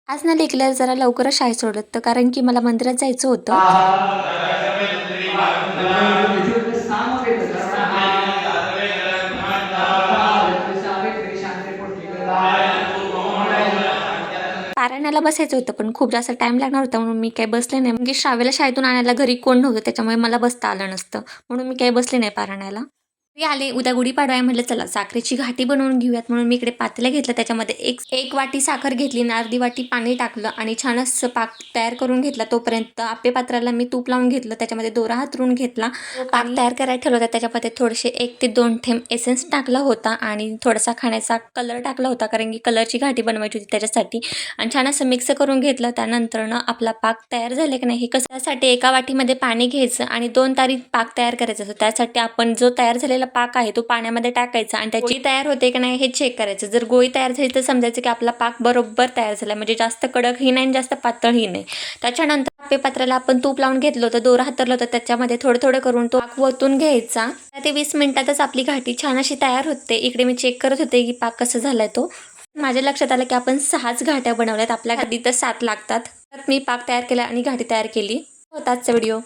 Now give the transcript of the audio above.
आज ना लेकीला जरा लवकरच शाळेत सोडलं होतं, कारण की मला मंदिरात जायचं होतं. Giorno Samovedo Sarvanaha Saviत्री शांती पुष्टी पारायणाला बसायचं होतं, पण खूप जास्त टाईम लागणार होता म्हणून मी काही बसले नाही. म्हणजे श्राव्याला शाळेतून आणायला घरी कोण नव्हतं, त्याच्यामुळे मला बसता आलं नसतं. म्हणून मी काही बसले नाही पारायणाला. घरी आले, उद्या गुढीपाडवा आहे म्हटलं चला साखरेची घाटी बनवून घेऊयात, म्हणून मी इकडे पातेलं घेतलं. त्याच्यामध्ये एक एक वाटी साखर घेतली आणि अर्धी वाटी पाणी टाकलं आणि छान असं पाक तयार करून घेतला. तोपर्यंत आप्पे पात्राला मी तूप लावून घेतलं, त्याच्यामध्ये दोरा हातरून घेतला. पाक तयार करायला ठेवला होता. त्याच्यामध्ये थोडेसे 1 ते 2 थेंब एसेन्स टाकला होता आणि थोडासा खाण्याचा कलर टाकला होता, कारण की कलरची घाटी बनवायची होती त्याच्यासाठी. आणि छान असं मिक्स करून घेतलं. त्यानंतर आपला पाक तयार झाले की नाही हे कशासाठी एका वाटीमध्ये पाणी घ्यायचं आणि 2 तारी पाक तयार करायचा असतो. त्यासाठी आपण जो तयार झालेला पाक आहे तो पाण्यामध्ये टाकायचा आणि त्याची तयार होते की नाही हे चेक करायचं. जर गोळी तयार झाली तर समजायचं की आपला पाक बरोबर तयार झाला, म्हणजे जास्त कडकही नाही आणि जास्त पातळही नाही. त्याच्यानंतर आप्पे पात्राला आपण तूप लावून घेतलं होतं, दोरा हातरलं होतं, त्याच्यामध्ये थोडं थोडं करून तो पाक वतून घ्यायचा. ते 20 मिनिटातच आपली घाटी छान अशी तयार होते. इकडे मी चेक करत होते की पाक कसा झालाय तो. माझ्या लक्षात आलं की आपण 6च घाट्या बनवल्यात, आपल्या घाटी तर 7 लागतात. तर मी पाक तयार केला आणि घाटी तयार केली. होता आजचा व्हिडिओ.